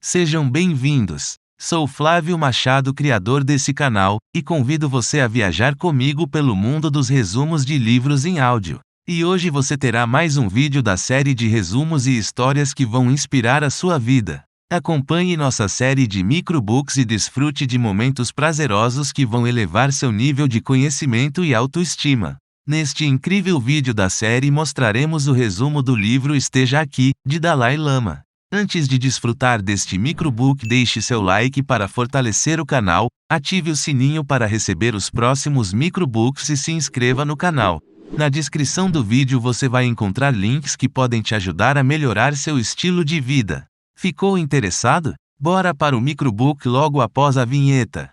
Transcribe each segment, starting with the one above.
Sejam bem-vindos! Sou Flávio Machado, criador desse canal, e convido você a viajar comigo pelo mundo dos resumos de livros em áudio. E hoje você terá mais um vídeo da série de resumos e histórias que vão inspirar a sua vida. Acompanhe nossa série de microbooks e desfrute de momentos prazerosos que vão elevar seu nível de conhecimento e autoestima. Neste incrível vídeo da série mostraremos o resumo do livro Esteja Aqui, de Dalai Lama. Antes de desfrutar deste microbook, deixe seu like para fortalecer o canal, ative o sininho para receber os próximos microbooks e se inscreva no canal. Na descrição do vídeo você vai encontrar links que podem te ajudar a melhorar seu estilo de vida. Ficou interessado? Bora para o microbook logo após a vinheta.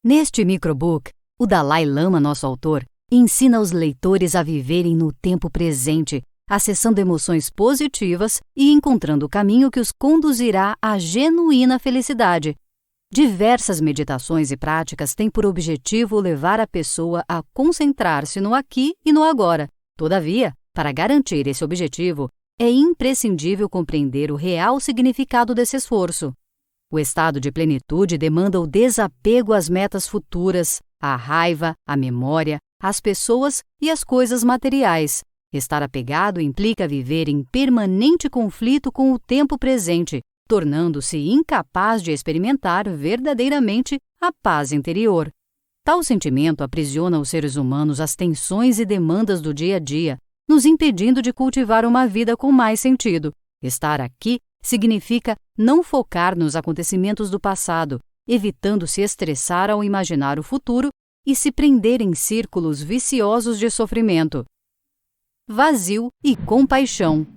Neste microbook, o Dalai Lama, nosso autor, ensina os leitores a viverem no tempo presente, acessando emoções positivas e encontrando o caminho que os conduzirá à genuína felicidade. Diversas meditações e práticas têm por objetivo levar a pessoa a concentrar-se no aqui e no agora. Todavia, para garantir esse objetivo, é imprescindível compreender o real significado desse esforço. O estado de plenitude demanda o desapego às metas futuras, à raiva, à memória, às pessoas e às coisas materiais. Estar apegado implica viver em permanente conflito com o tempo presente, tornando-se incapaz de experimentar verdadeiramente a paz interior. Tal sentimento aprisiona os seres humanos às tensões e demandas do dia a dia, nos impedindo de cultivar uma vida com mais sentido. Estar aqui significa não focar nos acontecimentos do passado, evitando se estressar ao imaginar o futuro e se prender em círculos viciosos de sofrimento. Vazio e compaixão.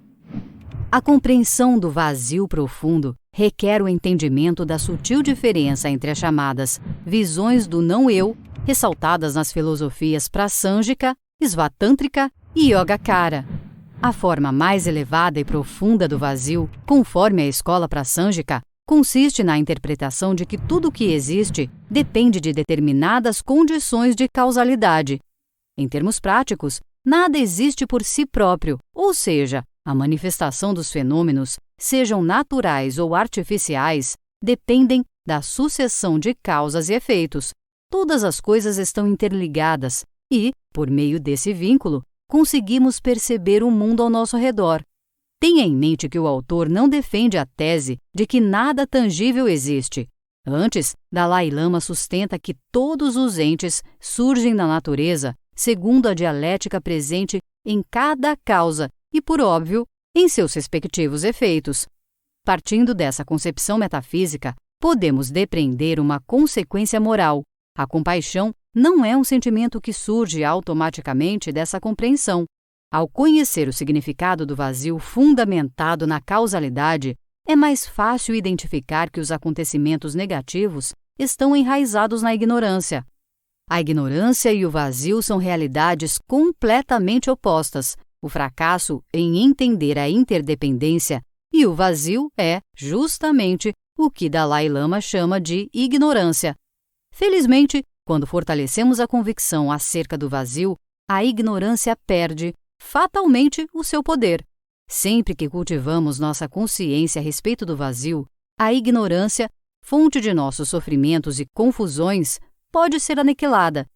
A compreensão do vazio profundo requer o entendimento da sutil diferença entre as chamadas visões do não-eu, ressaltadas nas filosofias Prasangika, Svatântrika e Yogacara. A forma mais elevada e profunda do vazio, conforme a escola Prasangika, consiste na interpretação de que tudo o que existe depende de determinadas condições de causalidade. Em termos práticos, nada existe por si próprio, ou seja, a manifestação dos fenômenos, sejam naturais ou artificiais, dependem da sucessão de causas e efeitos. Todas as coisas estão interligadas e, por meio desse vínculo, conseguimos perceber o mundo ao nosso redor. Tenha em mente que o autor não defende a tese de que nada tangível existe. Antes, Dalai Lama sustenta que todos os entes surgem da natureza segundo a dialética presente em cada causa e, por óbvio, em seus respectivos efeitos. Partindo dessa concepção metafísica, podemos depreender uma consequência moral. A compaixão não é um sentimento que surge automaticamente dessa compreensão. Ao conhecer o significado do vazio fundamentado na causalidade, é mais fácil identificar que os acontecimentos negativos estão enraizados na ignorância. A ignorância e o vazio são realidades completamente opostas. O fracasso em entender a interdependência e o vazio é, justamente, o que Dalai Lama chama de ignorância. Felizmente, quando fortalecemos a convicção acerca do vazio, a ignorância perde, fatalmente, o seu poder. Sempre que cultivamos nossa consciência a respeito do vazio, a ignorância, fonte de nossos sofrimentos e confusões, pode ser aniquilada.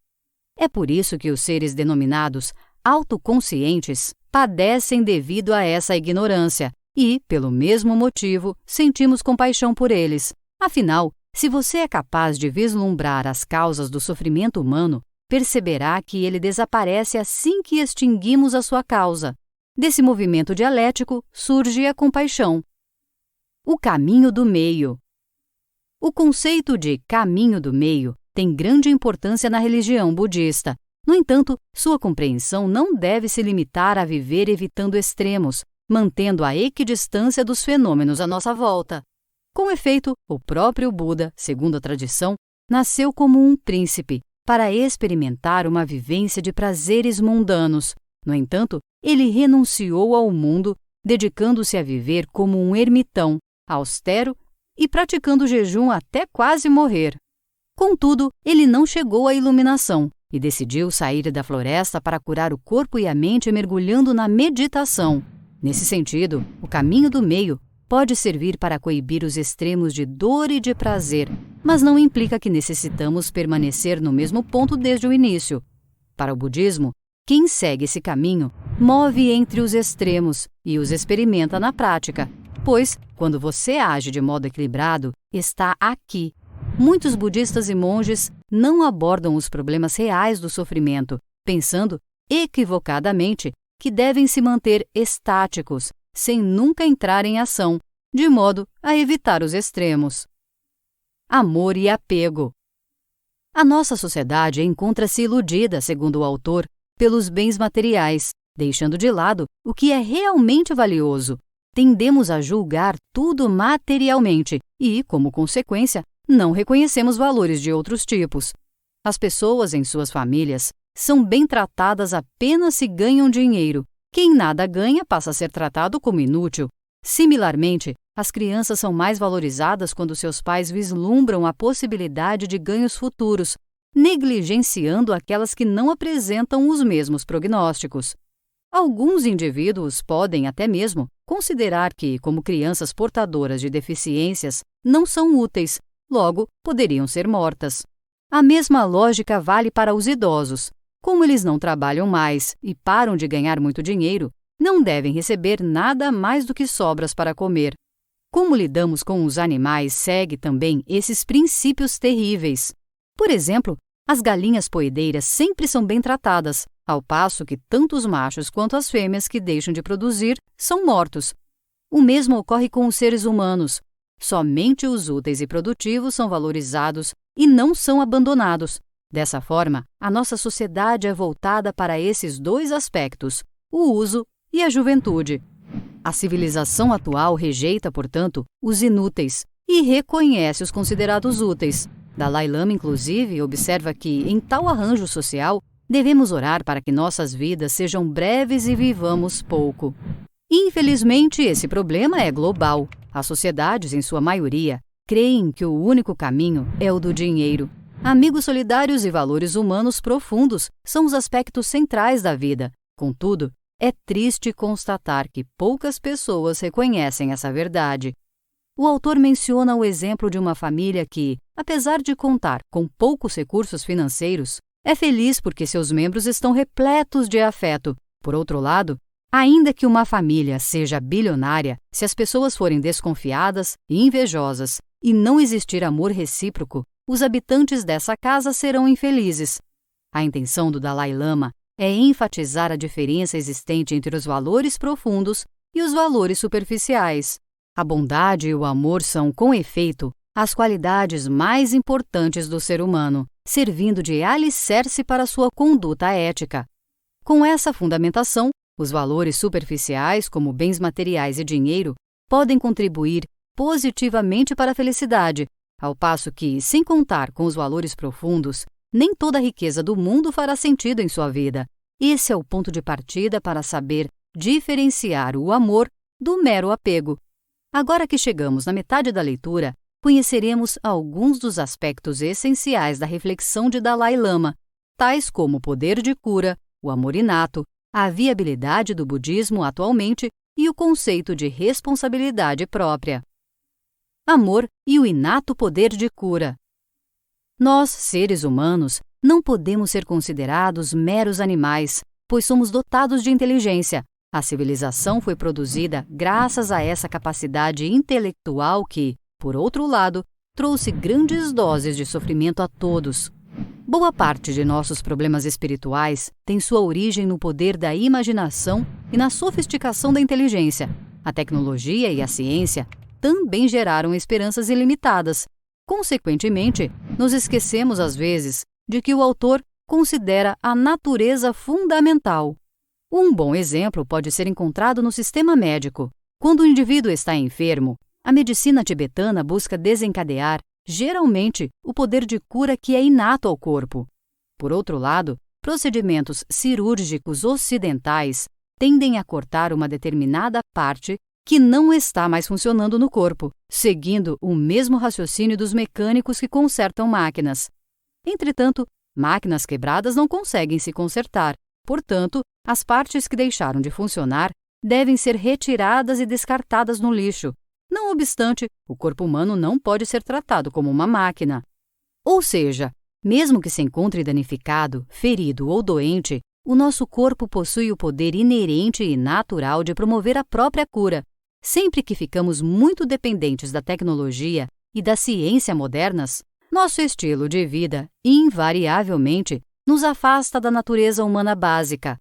É por isso que os seres denominados autoconscientes padecem devido a essa ignorância e, pelo mesmo motivo, sentimos compaixão por eles. Afinal, se você é capaz de vislumbrar as causas do sofrimento humano, perceberá que ele desaparece assim que extinguimos a sua causa. Desse movimento dialético surge a compaixão. O caminho do meio. O conceito de caminho do meio tem grande importância na religião budista. No entanto, sua compreensão não deve se limitar a viver evitando extremos, mantendo a equidistância dos fenômenos à nossa volta. Com efeito, o próprio Buda, segundo a tradição, nasceu como um príncipe, para experimentar uma vivência de prazeres mundanos. No entanto, ele renunciou ao mundo, dedicando-se a viver como um ermitão, austero e praticando jejum até quase morrer. Contudo, ele não chegou à iluminação e decidiu sair da floresta para curar o corpo e a mente mergulhando na meditação. Nesse sentido, o caminho do meio pode servir para coibir os extremos de dor e de prazer, mas não implica que necessitamos permanecer no mesmo ponto desde o início. Para o budismo, quem segue esse caminho move entre os extremos e os experimenta na prática, pois, quando você age de modo equilibrado, está aqui. Muitos budistas e monges não abordam os problemas reais do sofrimento, pensando equivocadamente que devem se manter estáticos, sem nunca entrar em ação, de modo a evitar os extremos. Amor e apego. A nossa sociedade encontra-se iludida, segundo o autor, pelos bens materiais, deixando de lado o que é realmente valioso. Tendemos a julgar tudo materialmente e, como consequência, não reconhecemos valores de outros tipos. As pessoas em suas famílias são bem tratadas apenas se ganham dinheiro. Quem nada ganha passa a ser tratado como inútil. Similarmente, as crianças são mais valorizadas quando seus pais vislumbram a possibilidade de ganhos futuros, negligenciando aquelas que não apresentam os mesmos prognósticos. Alguns indivíduos podem até mesmo considerar que, como crianças portadoras de deficiências, não são úteis, logo poderiam ser mortas. A mesma lógica vale para os idosos. Como eles não trabalham mais e param de ganhar muito dinheiro, não devem receber nada mais do que sobras para comer. Como lidamos com os animais segue também esses princípios terríveis. Por exemplo, as galinhas poedeiras sempre são bem tratadas, ao passo que tanto os machos quanto as fêmeas que deixam de produzir são mortos. O mesmo ocorre com os seres humanos. Somente os úteis e produtivos são valorizados e não são abandonados. Dessa forma, a nossa sociedade é voltada para esses dois aspectos, o uso e a juventude. A civilização atual rejeita, portanto, os inúteis e reconhece os considerados úteis. Dalai Lama, inclusive, observa que, em tal arranjo social, devemos orar para que nossas vidas sejam breves e vivamos pouco. Infelizmente, esse problema é global. As sociedades, em sua maioria, creem que o único caminho é o do dinheiro. Amigos solidários e valores humanos profundos são os aspectos centrais da vida. Contudo, é triste constatar que poucas pessoas reconhecem essa verdade. O autor menciona o exemplo de uma família que, apesar de contar com poucos recursos financeiros, é feliz porque seus membros estão repletos de afeto. Por outro lado, ainda que uma família seja bilionária, se as pessoas forem desconfiadas e invejosas e não existir amor recíproco, os habitantes dessa casa serão infelizes. A intenção do Dalai Lama é enfatizar a diferença existente entre os valores profundos e os valores superficiais. A bondade e o amor são, com efeito, as qualidades mais importantes do ser humano, servindo de alicerce para sua conduta ética. Com essa fundamentação, os valores superficiais, como bens materiais e dinheiro, podem contribuir positivamente para a felicidade, ao passo que, sem contar com os valores profundos, nem toda a riqueza do mundo fará sentido em sua vida. Esse é o ponto de partida para saber diferenciar o amor do mero apego. Agora que chegamos na metade da leitura, conheceremos alguns dos aspectos essenciais da reflexão de Dalai Lama, tais como o poder de cura, o amor inato, a viabilidade do budismo atualmente e o conceito de responsabilidade própria. Amor e o inato poder de cura. Nós, seres humanos, não podemos ser considerados meros animais, pois somos dotados de inteligência. A civilização foi produzida graças a essa capacidade intelectual que, por outro lado, trouxe grandes doses de sofrimento a todos. Boa parte de nossos problemas espirituais tem sua origem no poder da imaginação e na sofisticação da inteligência. A tecnologia e a ciência também geraram esperanças ilimitadas. Consequentemente, nos esquecemos às vezes de que o autor considera a natureza fundamental. Um bom exemplo pode ser encontrado no sistema médico. Quando o indivíduo está enfermo, a medicina tibetana busca desencadear, geralmente, o poder de cura que é inato ao corpo. Por outro lado, procedimentos cirúrgicos ocidentais tendem a cortar uma determinada parte que não está mais funcionando no corpo, seguindo o mesmo raciocínio dos mecânicos que consertam máquinas. Entretanto, Máquinas quebradas não conseguem se consertar, portanto, as partes que deixaram de funcionar devem ser retiradas e descartadas no lixo. Não obstante, o corpo humano não pode ser tratado como uma máquina. Ou seja, mesmo que se encontre danificado, ferido ou doente, o nosso corpo possui o poder inerente e natural de promover a própria cura. Sempre que ficamos muito dependentes da tecnologia e da ciência modernas, nosso estilo de vida, invariavelmente, nos afasta da natureza humana básica.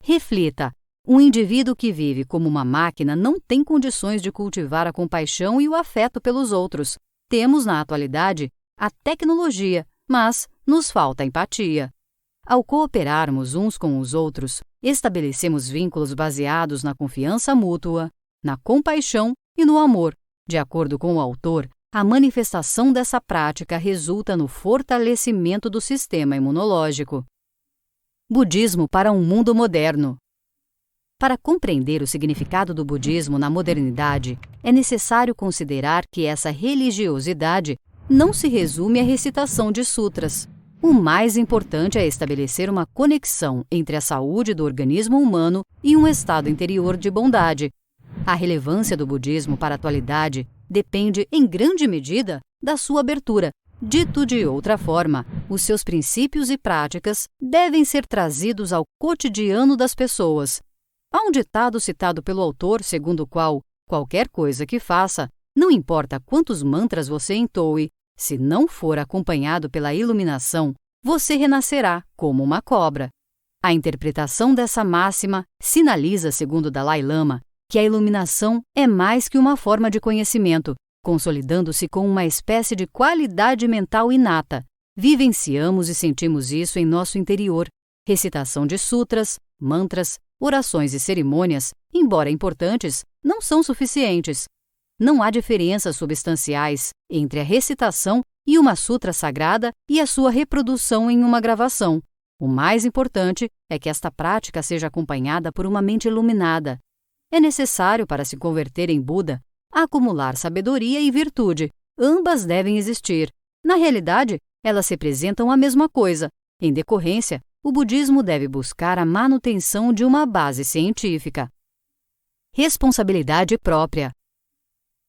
Reflita: um indivíduo que vive como uma máquina não tem condições de cultivar a compaixão e o afeto pelos outros. Temos, na atualidade, a tecnologia, mas nos falta empatia. Ao cooperarmos uns com os outros, estabelecemos vínculos baseados na confiança mútua, na compaixão e no amor. De acordo com o autor, a manifestação dessa prática resulta no fortalecimento do sistema imunológico. Budismo para um mundo moderno. Para compreender o significado do budismo na modernidade, é necessário considerar que essa religiosidade não se resume à recitação de sutras. O mais importante é estabelecer uma conexão entre a saúde do organismo humano e um estado interior de bondade. A relevância do budismo para a atualidade depende, em grande medida, da sua abertura. Dito de outra forma, os seus princípios e práticas devem ser trazidos ao cotidiano das pessoas. Há um ditado citado pelo autor segundo o qual qualquer coisa que faça, não importa quantos mantras você entoe, se não for acompanhado pela iluminação, você renascerá como uma cobra. A interpretação dessa máxima sinaliza, segundo Dalai Lama, que a iluminação é mais que uma forma de conhecimento, consolidando-se com uma espécie de qualidade mental inata. Vivenciamos e sentimos isso em nosso interior. Recitação de sutras, mantras, orações e cerimônias, embora importantes, não são suficientes. Não há diferenças substanciais entre a recitação e uma sutra sagrada e a sua reprodução em uma gravação. O mais importante é que esta prática seja acompanhada por uma mente iluminada. É necessário, para se converter em Buda, acumular sabedoria e virtude. Ambas devem existir. Na realidade, elas representam a mesma coisa. Em decorrência, o budismo deve buscar a manutenção de uma base científica. Responsabilidade própria.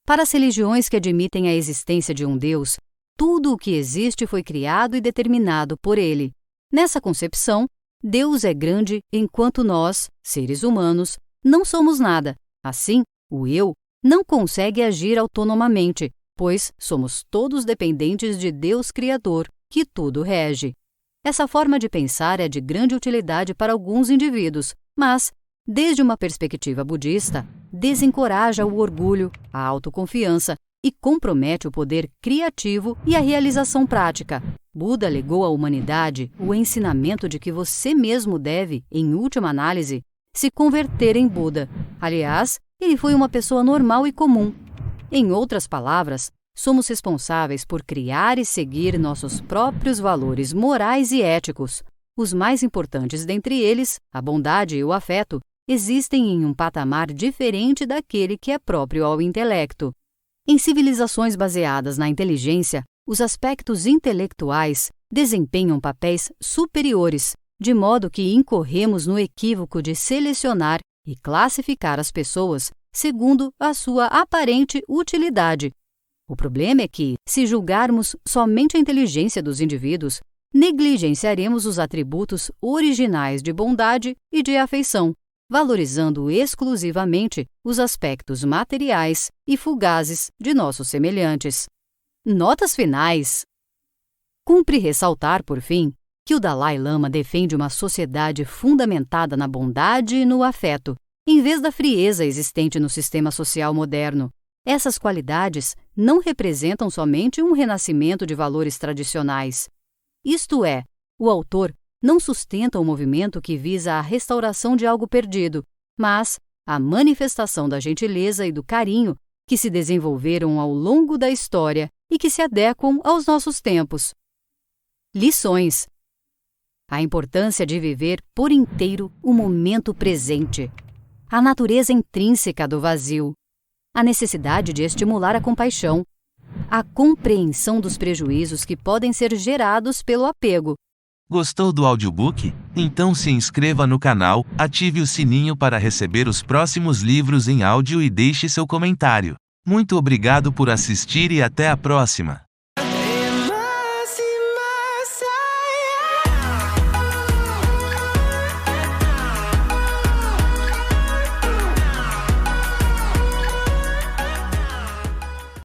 Para as religiões que admitem a existência de um Deus, tudo o que existe foi criado e determinado por ele. Nessa concepção, Deus é grande enquanto nós, seres humanos, não somos nada. Assim, o eu não consegue agir autonomamente, pois somos todos dependentes de Deus Criador, que tudo rege. Essa forma de pensar é de grande utilidade para alguns indivíduos, mas, desde uma perspectiva budista, desencoraja o orgulho, a autoconfiança e compromete o poder criativo e a realização prática. Buda legou à humanidade o ensinamento de que você mesmo deve, em última análise, se converter em Buda. Aliás, ele foi uma pessoa normal e comum. Em outras palavras, somos responsáveis por criar e seguir nossos próprios valores morais e éticos. Os mais importantes dentre eles, a bondade e o afeto, existem em um patamar diferente daquele que é próprio ao intelecto. Em civilizações baseadas na inteligência, os aspectos intelectuais desempenham papéis superiores, de modo que incorremos no equívoco de selecionar e classificar as pessoas segundo a sua aparente utilidade. O problema é que, se julgarmos somente a inteligência dos indivíduos, negligenciaremos os atributos originais de bondade e de afeição, valorizando exclusivamente os aspectos materiais e fugazes de nossos semelhantes. Notas finais. Cumpre ressaltar, por fim, que o Dalai Lama defende uma sociedade fundamentada na bondade e no afeto, em vez da frieza existente no sistema social moderno. Essas qualidades não representam somente um renascimento de valores tradicionais. Isto é, o autor não sustenta um movimento que visa a restauração de algo perdido, mas a manifestação da gentileza e do carinho que se desenvolveram ao longo da história e que se adequam aos nossos tempos. Lições. A importância de viver por inteiro o momento presente. A natureza intrínseca do vazio. A necessidade de estimular a compaixão. A compreensão dos prejuízos que podem ser gerados pelo apego. Gostou do audiobook? Então se inscreva no canal, ative o sininho para receber os próximos livros em áudio e deixe seu comentário. Muito obrigado por assistir e até a próxima!